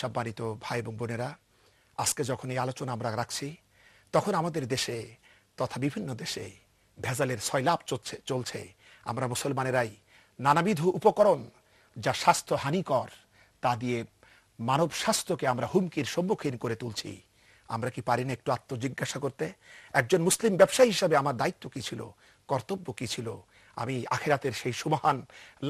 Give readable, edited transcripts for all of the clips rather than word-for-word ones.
সম্মানিত ভাই এবং বোনেরা, আজকে যখন এই আলোচনা আমরা রাখছি, তখন আমাদের দেশে তথা বিভিন্ন দেশে ভেজালের সয়লাব চলছে। আমরা মুসলমানেরাই নানাবিধ উপকরণ যা স্বাস্থ্য হানিকর, তা দিয়ে মানব স্বাস্থ্যকে আমরা হুমকির সম্মুখীন করে তুলছি। আমরা কি পারি না একটু আত্মজিজ্ঞাসা করতে? একজন মুসলিম ব্যবসায়ী হিসাবে আমার দায়িত্ব কি ছিল, কর্তব্য কি ছিল? আমি আখিরাতের সেই সুমহান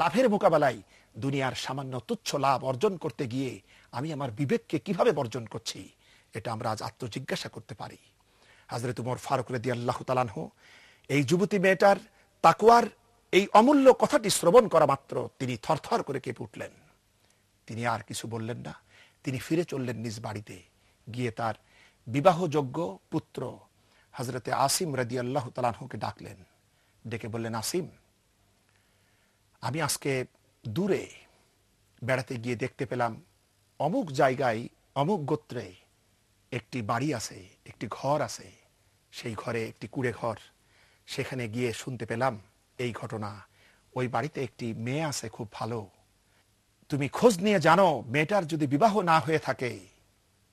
লাভের মোকাবেলায় দুনিয়ার সামান্য তুচ্ছ লাভ অর্জন করতে গিয়ে আমি আমার বিবেককে কিভাবে বর্জন করছি? এটা আমরা আজ আত্মজিজ্ঞাসা করতে পারি। হযরত উমর ফারুক রাদিয়াল্লাহু তাআলা আনহু এই যুবতী মেয়েটার তাকওয়ার এই অমূল্য কথাটি শ্রবণ করা মাত্র তিনি থরথর করে কেঁপে উঠলেন। তিনি আর কিছু বললেন না। তিনি ফিরে চললেন নিজ বাড়িতে, গিয়ে তার বিবাহযোগ্য পুত্র হযরতে আসিম রাদিয়াল্লাহু তাআলা আনহুকে ডাকলেন। ডেকে বললেন, আসিম, আমি আজকে দূরে বেড়াতে গিয়ে দেখতে পেলাম অমুক জায়গায় অমুক গোত্রে একটি বাড়ি আছে, একটি ঘর আছে, সেই ঘরে একটি কুঁড়ে ঘর। সেখানে গিয়ে শুনতে পেলাম এই ঘটনা, ওই বাড়িতে একটি মেয়ে আছে খুব ভালো। তুমি খোঁজ নিয়ে জানো, মেয়েটার যদি বিবাহ না হয়ে থাকে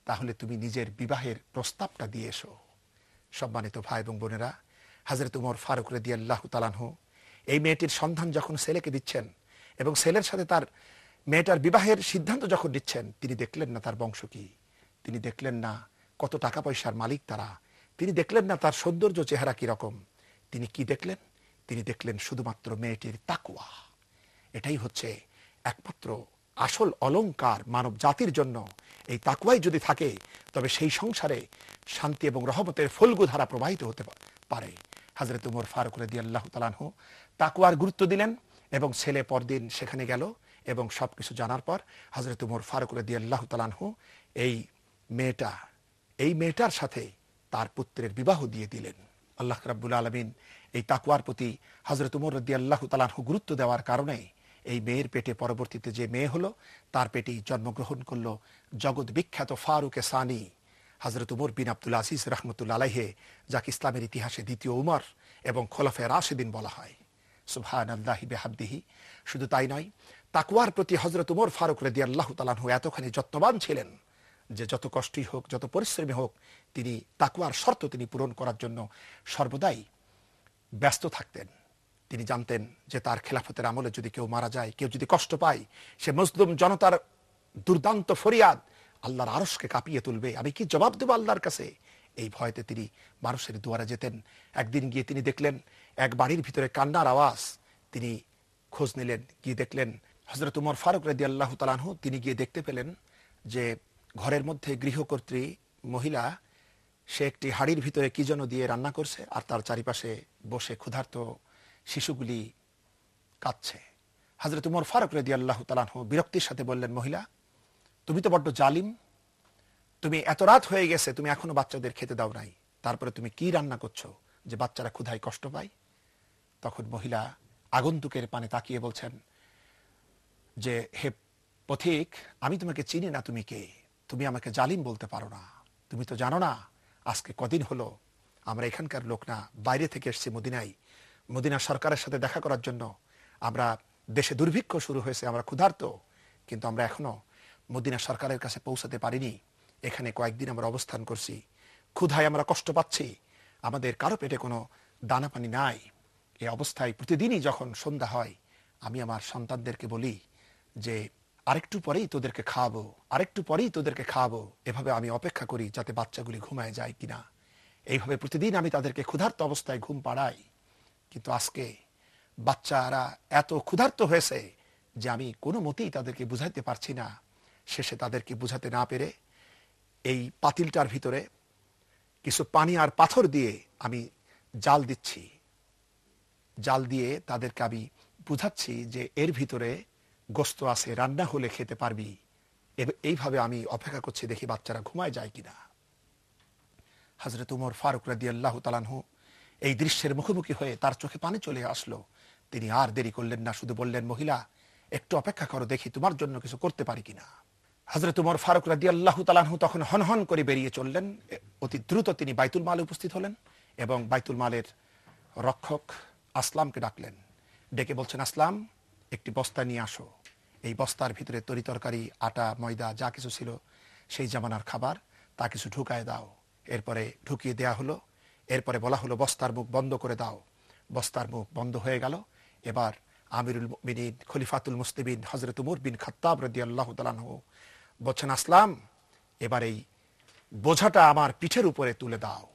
তাহলে তুমি নিজের বিবাহের প্রস্তাবটা দিয়ে এসো। সম্মানিত ভাই এবং বোনেরা, হযরত উমর ফারুক রাদিয়াল্লাহু তাআলা আনহু এই মেয়েটির সন্ধান যখন ছেলেকে দিচ্ছেন এবং ছেলের সাথে তার মেয়েটার বিবাহের সিদ্ধান্ত যখন নিচ্ছেন, তিনি দেখলেন না তার বংশ কি, তিনি দেখলেন না কত টাকা পয়সার মালিক তারা, তিনি দেখলেন না তার সৌন্দর্য চেহারা কি রকম। তিনি কি দেখলেন? তিনি দেখলেন শুধুমাত্র মেয়েটির তাকওয়া। এটাই হচ্ছে একমাত্র আসল অলংকার মানব জাতির জন্য। এই তাকওয়াই যদি থাকে তবে সেই সংসারে শান্তি এবং রহমতের ফলগু ধারা প্রবাহিত হতে পারে। হযরত উমর ফারুক রাদিয়াল্লাহু তাআলা আনহু তাকওয়ার গুরুত্ব দিলেন এবং ছেলে পরদিন সেখানে গেল এবং সবকিছু জানার পর হযরত উমর ফারুক রাদিয়াল্লাহু তাআলা আনহু এই মেয়েটার সাথে তার পুত্রের বিবাহ দিয়ে দিলেন। আল্লাহ রাব্বুল আলামিন এই তাকওয়ার প্রতি হযরত উমর রাদিয়াল্লাহু তাআলা আনহু গুরুত্ব দেওয়ার কারণে এই মেয়ের পেটে পরবর্তীতে যে মেয়ে হলো, তার পেটেই জন্মগ্রহণ করলো জগৎ বিখ্যাত ফারুকে সানি হযরত উমর বিন আব্দুল আজিজ রাহমাতুল্লাহ আলাইহি, যাকে ইসলামের ইতিহাসে দ্বিতীয় উমর এবং খোলাফায়ে রাশিদিন বলা হয়। সুবহানাল্লাহি বিহামদিহি। শুধু তাই নয়, তাকওয়ার প্রতি হযরত উমর ফারুক রাদিয়াল্লাহু তাআলা আনহু এতখানি যত্নবান ছিলেন যে যত কষ্টই হোক, যত পরিশ্রমী হোক, তিনি তাকওয়ার শর্ত তিনি পূরণ করার জন্য সর্বদাই ব্যস্ত থাকতেন। তিনি জানতেন যে তার খেলাফতের আমলে যদি কেউ মারা যায়, কেউ যদি কষ্ট পায়, সে মজলুম জনতার দুর্দান্ত ফরিয়াদ আল্লাহর আরশকে কাঁপিয়ে তুলবে। আমি কি জবাব দেব আল্লাহর কাছে? এই ভয়তে তিনি মানুষের দুয়ারে যেতেন। একদিন গিয়ে তিনি দেখলেন এক বাড়ির ভিতরে কান্নার আওয়াজ। তিনি খোঁজ নিলেন, গিয়ে দেখলেন হযরত উমর ফারুক রাদিয়াল্লাহু তাআলা আনহু তিনি গিয়ে দেখতে পেলেন যে ঘরের মধ্যে গৃহকর্ত্রী মহিলা, সে একটি হাড়ির ভিতরে কি যেন দিয়ে রান্না করছে আর তার চারিপাশে বসে ক্ষুধার্ত শিশুগুলি কাঁদছে। হযরত উমর ফারুক রাদিয়াল্লাহু তাআলা আনহু বিরক্তির সাথে বললেন, মহিলা, তুমি তো বড্ড জালিম, তুমি এত রাত হয়ে গেছে, তুমি এখনো বাচ্চাদের খেতে দাও নাই, তারপরে তুমি কি রান্না করছো যে বাচ্চারা ক্ষুধায় কষ্ট পায়? তখন মহিলা আগন্তুকের পানে তাকিয়ে বলছেন যে, হে পথিক, আমি তোমাকে চিনি না, তুমি কে? তুমি আমাকে জালিম বলতে পারো না। তুমি তো জানো না আজকে কদিন হলো আমরা এখানকার লোক না, বাইরে থেকে এসেছি মদিনায়, মদিনা সরকারের সাথে দেখা করার জন্য। আমরা দেশে দুর্ভিক্ষ শুরু হয়েছে, আমরা ক্ষুধার্ত, কিন্তু আমরা এখনো মদিনা সরকারের কাছে পৌঁছাতে পারিনি। এখানে কয়েকদিন আমরা অবস্থান করছি, ক্ষুধায় আমরা কষ্ট পাচ্ছি, আমাদের কারো পেটে কোনো দানা পানি নাই। এই অবস্থায় প্রতিদিনই যখন সন্ধ্যা হয় আমি আমার সন্তানদেরকে বলি যে আরেকটু পরেই তোদেরকে খাওয়াবো, আরেকটু পরেই তোদেরকে খাওয়াবো। এভাবে আমি অপেক্ষা করি যাতে বাচ্চাগুলি ঘুমায় যায় কিনা। এইভাবে প্রতিদিন আমি তাদেরকে ক্ষুধার্ত অবস্থায় ঘুম পাড়াই। কিন্তু আজকে বাচ্চারা এত ক্ষুধার্ত হয়েছে যে আমি কোনো মতেই তাদেরকে বুঝাইতে পারছি না। শেষে তাদেরকে বুঝাতে না পেরে এই পাতিলটার ভিতরে কিছু পানি আর পাথর দিয়ে আমি জাল দিচ্ছি। জাল দিয়ে তাদেরকে আমি বুঝাচ্ছি যে এর ভিতরে গোস্ত আছে, রান্না হলে খেতে পারবি। এইভাবে আমি অপেক্ষা করছি দেখি বাচ্চারা ঘুমায় যায় কিনা। হযরত উমর ফারুক রাদিয়াল্লাহু তাআলা আনহু এই দৃশ্যের মুখোমুখি হয়ে তার চোখে পানি চলে আসলো। তিনি আর দেরি করলেন না, শুধু বললেন, মহিলা, একটু অপেক্ষা করো, দেখি তোমার জন্য কিছু করতে পারি কিনা। হযরত উমর ফারুক রাদিয়াল্লাহু তাআলা আনহু তখন হনহন করে বেরিয়ে চললেন। অতি দ্রুত তিনি বাইতুল মালে উপস্থিত হলেন এবং বাইতুল মালের রক্ষক আসলামকে ডাকলেন। ডেকে বলছেন, আসলাম, একটি বস্তা নিয়ে আসো। এই বস্তার ভিতরে তরি তরকারি, আটা, ময়দা যা কিছু ছিল সেই জামানার খাবার তা কিছু ঢুকায় দাও। এরপরে ঢুকিয়ে দেয়া হলো। এরপরে বলা হলো বস্তার মুখ বন্ধ করে দাও। বস্তার মুখ বন্ধ হয়ে গেল। এবার আমিরুল মুমিনিন খলিফাতুল মুসলিমিন হযরত উমর বিন খাত্তাব রাদিয়াল্লাহু তাআলা আনহু বলছেন, আসলাম, এবার এই বোঝাটা আমার পিঠের উপরে তুলে দাও।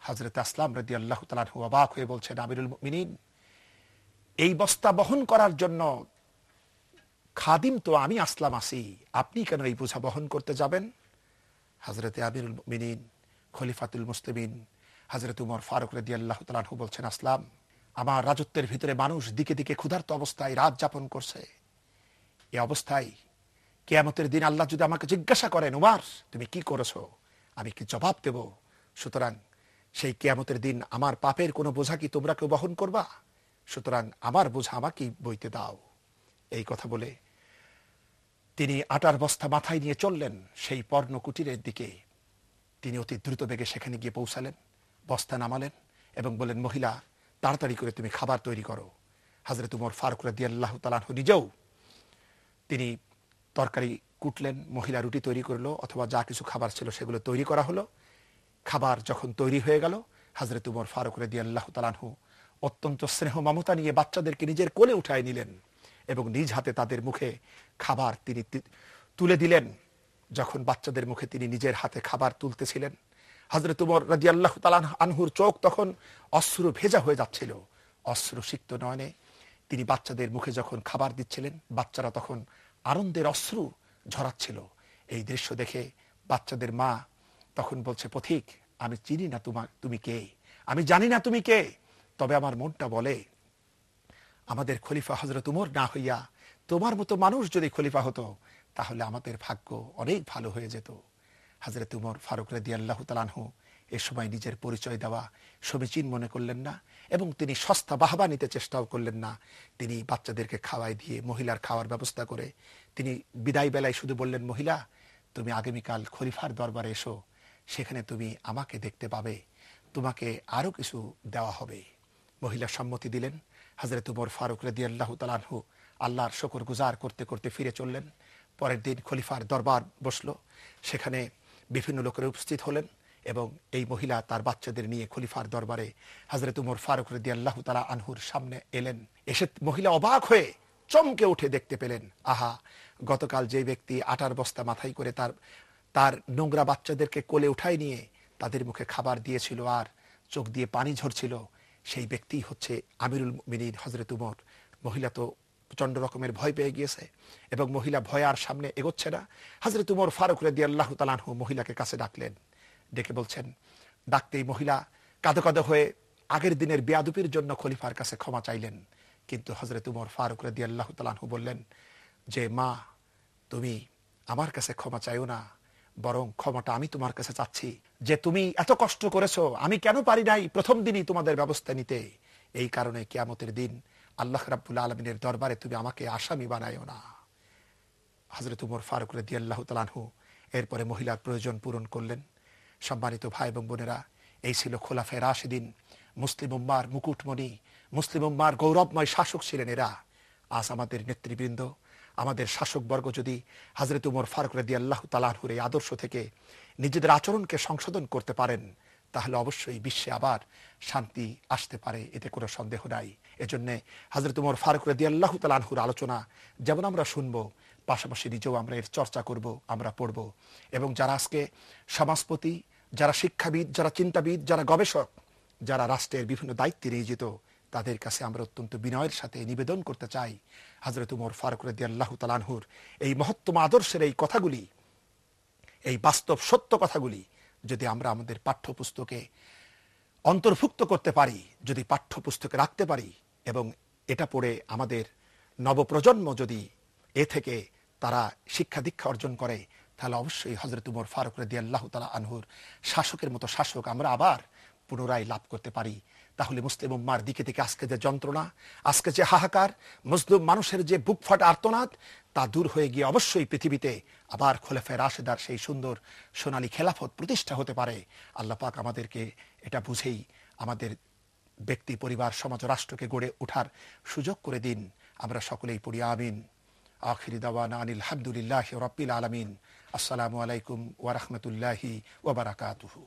হযরত আসলাম রাদিয়াল্লাহু তাআলা আনহু অবাক হয়ে বলছেন, আমিরুল মুমিনিন, এই বস্তা বহন করার জন্য খাদিম তো আমি আসলাম আছি, আপনি কেন এই বোঝা বহন করতে যাবেন? হযরতে আমিরুল মুমিনিন খলিফাতুল মুসলিমিন হযরত উমর ফারুক রাদিয়াল্লাহু তাআলা আনহু বলছেন, আসলাম, আমার রাজত্বের ভিতরে মানুষ দিকে দিকে ক্ষুধার্ত অবস্থায় রাত যাপন করছে। এই অবস্থায় কিয়ামতের দিন আল্লাহ যদি আমাকে জিজ্ঞাসা করেন, উমর তুমি কি করেছো, আমি কি জবাব দেব? সুতরাং সেই কিয়ামতের দিন আমার পাপের কোনো বোঝা কি তোমরা কেউ বহন করবা? সুতরাং আমার বোঝা আমাকে বইতে দাও। এই কথা বলে তিনি আটার বস্তা মাথায় নিয়ে চললেন সেই পর্ণ কুটিরের দিকে। তিনি অতি দ্রুত বেগে সেখানে গিয়ে পৌঁছালেন, বস্তা নামালেন এবং বললেন, মহিলা, তাড়াতাড়ি করে তুমি খাবার তৈরি করো। হযরত উমর ফারুক রাদিয়াল্লাহু তাআলা আনহু নিজেও তিনি তরকারি কুটলেন, মহিলা রুটি তৈরি করলো, অথবা যা কিছু খাবার ছিল সেগুলো তৈরি করা হলো। খাবার যখন তৈরি হয়ে গেল, হযরত উমর ফারুক রাদিয়াল্লাহু তাআলা আনহু অত্যন্ত স্নেহ মমতা নিয়ে বাচ্চাদেরকে নিজের কোলে উঠায় নিলেন এবং নিজ হাতে তাদের মুখে খাবার তিনি তুলে দিলেন। যখন বাচ্চাদের মুখে তিনি নিজের হাতে খাবার তুলতেছিলেন, হযরত উমর রাদিয়াল্লাহু তাআলা আনহুর চোখ তখন অশ্রু ভেজা হয়ে যাচ্ছিল। অশ্রু সিক্ত নয়নে তিনি বাচ্চাদের মুখে যখন খাবার দিচ্ছিলেন, বাচ্চারা তখন আনন্দের অশ্রু ঝরাচ্ছিল। এই দৃশ্য দেখে বাচ্চাদের মা তখন বলছে, পথিক, আমি চিনি না তুমি কে, আমি জানি না তুমি কে, তবে আমার মনটা বলে আমাদের খলিফা হযরত উমর না হইয়া তোমার মতো মানুষ যদি খলিফা হতো তাহলে আমাদের ভাগ্য অনেক ভালো হয়ে যেত। হযরত উমর ফারুক রাদিয়াল্লাহু তাআলা আনহু এ সময় নিজের পরিচয় দেওয়া সমীচীন মনে করলেন না এবং তিনি সস্তা বাহবা নিতে চেষ্টাও করলেন না। তিনি বাচ্চাদেরকে খাওয়াই দিয়ে মহিলার খাওয়ার ব্যবস্থা করে তিনি বিদায় বেলায় শুধু বললেন, মহিলা, তুমি আগামীকাল খলিফার দরবারে এসো, সেখানে তুমি আমাকে দেখতে পাবে, তোমাকে আরো কিছু দেওয়া হবে। মহিলা সম্মতি দিলেন। হযরত উমর ফারুক রাদিয়াল্লাহু তাআলা আনহু আল্লাহর শুকর গুজার করতে করতে ফিরে চললেন। পরের দিন খলিফার দরবার বসলো, সেখানে বিভিন্ন লোকেরা উপস্থিত হলেন এবং এই মহিলা তার বাচ্চাদের নিয়ে খলিফার দরবারে হযরত উমর ফারুক রাদিয়াল্লাহু তাআলা আনহুর সামনে এলেন। এসে মহিলা অবাক হয়ে চমকে উঠে দেখতে পেলেন, আহা, গতকাল যে ব্যক্তি আটার বস্তা মাথায় করে তার নোংরা বাচ্চাদেরকে কোলে উঠায় নিয়ে তাদের মুখে খাবার দিয়েছিল আর চোখ দিয়ে পানি ঝরছিল, সেই ব্যক্তি হচ্ছে আমিরুল মুমিনিন হযরত উমর। মহিলা তো প্রচন্ড রকমের ভয় পেয়ে গিয়েছে এবং মহিলা ভয় আর সামনে এগোচ্ছে না। হযরত উমর ফারুক রাদিয়াল্লাহু তাআলা আনহু মহিলাকে কাছে ডাকলেন, ডেকে বলছেন, ডাকতেই মহিলা কাঁদো কাঁদো হয়ে আগের দিনের বেয়াদবির জন্য খলিফার কাছে ক্ষমা চাইলেন। কিন্তু হযরত উমর ফারুক রাদিয়াল্লাহু তাআলা আনহু বললেন যে, মা, তুমি আমার কাছে ক্ষমা চাইও না, বরং ক্ষমাটা আমি তোমার কাছে চাচ্ছি যে তুমি এত কষ্ট করেছো, আমি কেন পারি নাই প্রথম দিনই তোমাদের ব্যবস্থা নিতে। এই কারণে কিয়ামতের দিন আল্লাহ রাব্বুল আলামিনের দরবারে তুমি আমাকে আসামি বানাইও না। হযরত উমর ফারুক রাদিয়াল্লাহু তাআলা আনহু এরপরে মহিলার প্রয়োজন পূরণ করলেন। সম্মানিত ভাই এবং বোনেরা, এই ছিল খোলাফায়ে রাশিদিন, মুসলিম উম্মার মুকুটমণি, মুসলিম উম্মার গৌরবময় শাসক ছিলেন এরা। আজ আমাদের নেতৃবৃন্দ, আমাদের শাসকবর্গ যদি হযরত উমর ফারুক রাদিয়াল্লাহু তাআলা আনহুর এই আদর্শ থেকে নিজেদের আচরণকে সংশোধন করতে পারেন, তাহলে অবশ্যই বিশ্বে আবার শান্তি আসতে পারে, এতে কোনো সন্দেহ নাই। এজন্য হযরত উমর ফারুক রাদিয়াল্লাহু তাআলা আনহুর আলোচনা যেমন আমরা শুনবো, পাশাপাশি নিজেও আমরা এর চর্চা করব, আমরা পড়ব। এবং যারা আজকে সমাজপতি, যারা শিক্ষাবিদ, যারা চিন্তাবিদ, যারা গবেষক, যারা রাষ্ট্রের বিভিন্ন দায়িত্বে নিয়োজিত, তাদের কাছে আমরা অত্যন্ত বিনয়ের সাথে নিবেদন করতে চাই, হযরত উমর ফারুক রাদিয়াল্লাহু তাআলা আনহুর এই মহত্তম আদর্শের এই কথাগুলি, এই বাস্তব সত্য কথাগুলি যদি আমরা আমাদের পাঠ্যপুস্তকে অন্তর্ভুক্ত করতে পারি, যদি পাঠ্যপুস্তকে রাখতে পারি এবং এটা পড়ে আমাদের নবপ্রজন্ম যদি এ থেকে তারা শিক্ষা দীক্ষা অর্জন করে, তাহলে অবশ্যই হযরত উমর ফারুক রাদিয়াল্লাহু তাআলা আনহুর শাসকের মতো শাসক আমরা আবার পুনরায় লাভ করতে পারি। তাহলে মুসলিম উম্মার দিকে থেকে আজকে যে যন্ত্রণা, আজকে যে হাহাকার, মুসলিম মানুষের যে বুক ফাটা আর্তনাদ, তা দূর হয়ে গিয়ে অবশ্যই পৃথিবীতে আবার খোলাফায়ে রাশেদার সেই সুন্দর সোনালী খেলাফত প্রতিষ্ঠা হতে পারে। আল্লাহ পাক আমাদেরকে এটা বুঝেই আমাদের ব্যক্তি, পরিবার, সমাজ, রাষ্ট্রকে গড়ে ওঠার সুযোগ করে দিন। আমরা সকলেই পড়ি আমিন। আখিরি দাওয়ানা আনিল হামদুলিল্লাহি রাব্বিল আলামিন। আসসালামু আলাইকুম ওয়া রাহমাতুল্লাহি ওয়া বারাকাতুহু।